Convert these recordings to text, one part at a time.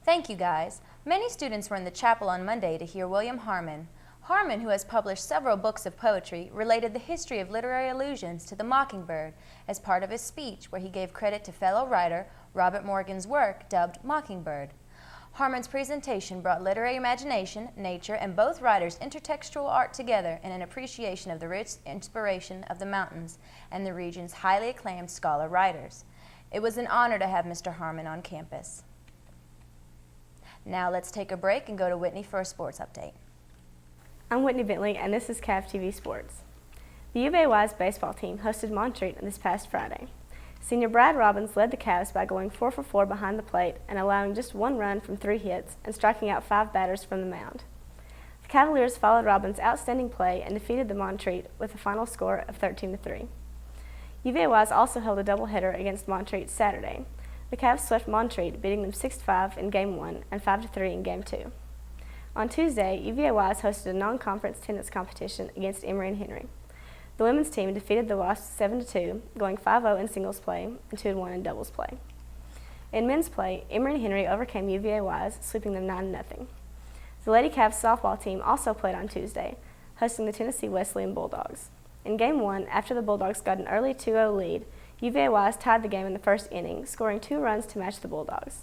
Thank you, guys. Many students were in the chapel on Monday to hear William Harmon. Harmon, who has published several books of poetry, related the history of literary allusions to the mockingbird as part of his speech, where he gave credit to fellow writer Robert Morgan's work dubbed Mockingbird. Harmon's presentation brought literary imagination, nature, and both writers' intertextual art together in an appreciation of the rich inspiration of the mountains and the region's highly acclaimed scholar writers. It was an honor to have Mr. Harmon on campus. Now let's take a break and go to Whitney for a sports update. I'm Whitney Bentley, and this is CAV-TV Sports. The U of AY's baseball team hosted Montreat this past Friday. Senior Brad Robbins led the Cavs by going 4 for 4 behind the plate and allowing just 1 run from 3 hits and striking out 5 batters from the mound. The Cavaliers followed Robbins' outstanding play and defeated the Montreat with a final score of 13-3. U of AY's also held a doubleheader against Montreat Saturday. The Cavs swept Montreat, beating them 6-5 in Game 1 and 5-3 in Game 2. On Tuesday, U of AY's hosted a non-conference tennis competition against Emory and Henry. The women's team defeated the Wasps 7-2, going 5-0 in singles play and 2-1 in doubles play. In men's play, Emory and Henry overcame U of AY's, sweeping them 9-0. The Lady Cavs softball team also played on Tuesday, hosting the Tennessee Wesleyan Bulldogs. In Game 1, after the Bulldogs got an early 2-0 lead, U of AY's tied the game in the first inning, scoring 2 runs to match the Bulldogs.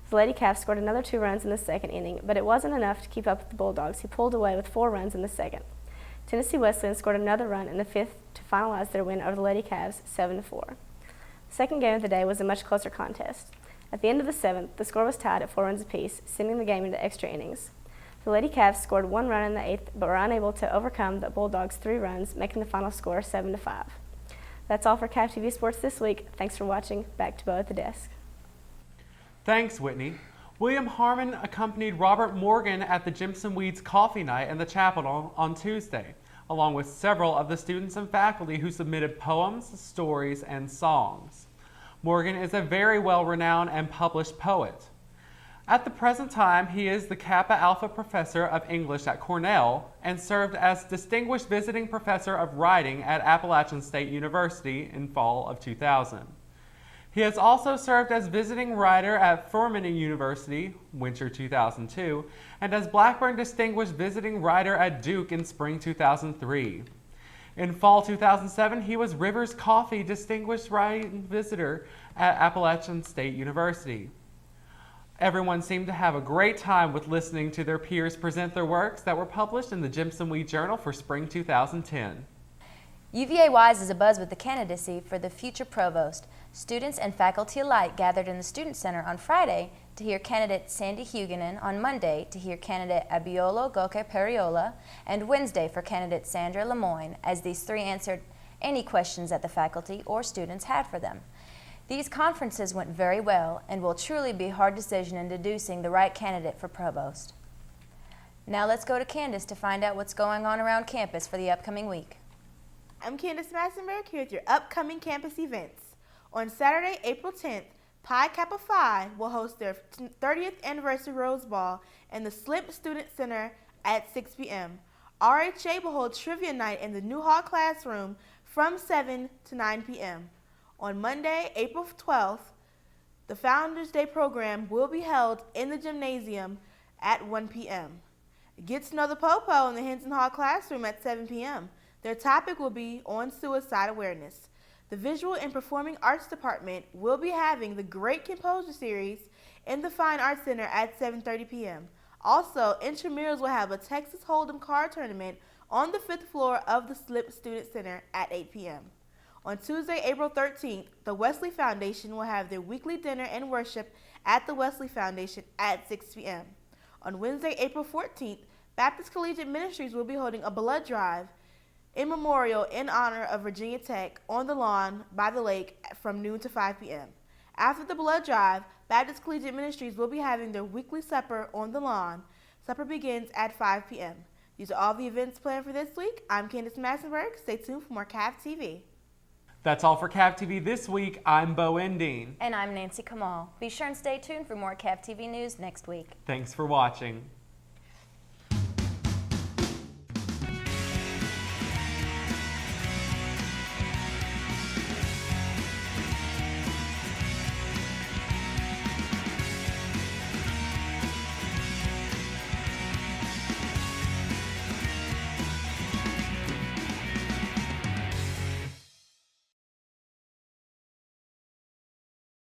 The Lady Cavs scored another 2 runs in the second inning, but it wasn't enough to keep up with the Bulldogs, who pulled away with 4 runs in the second. Tennessee Wesleyan scored another run in the 5th to finalize their win over the Lady Cavs 7-4. The second game of the day was a much closer contest. At the end of the 7th, the score was tied at 4 runs apiece, sending the game into extra innings. The Lady Cavs scored 1 run in the 8th, but were unable to overcome the Bulldogs' 3 runs, making the final score 7-5. That's all for CAV-TV Sports this week. Thanks for watching. Back to Bo at the desk. Thanks, Whitney. William Harmon accompanied Robert Morgan at the Jimson Weeds Coffee Night in the chapel on Tuesday, along with several of the students and faculty who submitted poems, stories, and songs. Morgan is a very well-renowned and published poet. At the present time, he is the Kappa Alpha Professor of English at Cornell and served as Distinguished Visiting Professor of Writing at Appalachian State University in fall of 2000. He has also served as visiting writer at Furman University, winter 2002, and as Blackburn Distinguished Visiting Writer at Duke in spring 2003. In fall 2007, he was Rivers Coffee Distinguished Writing Visitor at Appalachian State University. Everyone seemed to have a great time with listening to their peers present their works that were published in the Jimson Weed Journal for spring 2010. UVA-Wise is abuzz with the candidacy for the future provost. Students and faculty alike gathered in the Student Center on Friday to hear candidate Sandy Huguenin, on Monday to hear candidate Abiolo Goke Periola, and Wednesday for candidate Sandra Lemoyne, as these 3 answered any questions that the faculty or students had for them. These conferences went very well and will truly be a hard decision in deducing the right candidate for provost. Now let's go to Candace to find out what's going on around campus for the upcoming week. I'm Candace Massenberg here with your upcoming campus events. On Saturday, April 10th, Pi Kappa Phi will host their 30th anniversary Rose Ball in the Slip Student Center at 6 p.m. RHA will hold trivia night in the New Hall classroom from 7 to 9 p.m. On Monday, April 12th, the Founders Day program will be held in the gymnasium at 1 p.m. Get to know the Popo in the Henson Hall classroom at 7 p.m. Their topic will be on suicide awareness. The Visual and Performing Arts Department will be having the Great Composer Series in the Fine Arts Center at 7:30 p.m. Also, intramurals will have a Texas Hold'em card tournament on the 5th floor of the Slip Student Center at 8 p.m. On Tuesday, April 13th, the Wesley Foundation will have their weekly dinner and worship at the Wesley Foundation at 6 p.m. On Wednesday, April 14th, Baptist Collegiate Ministries will be holding a blood drive in memorial in honor of Virginia Tech on the lawn by the lake from noon to 5 p.m. After the blood drive, Baptist Collegiate Ministries will be having their weekly supper on the lawn. Supper begins at 5 p.m. These are all the events planned for this week. I'm Candace Massenberg. Stay tuned for more CAV-TV. That's all for CAV-TV this week. I'm Bo Endine. And I'm Nancy Kamal. Be sure and stay tuned for more CAV-TV news next week. Thanks for watching.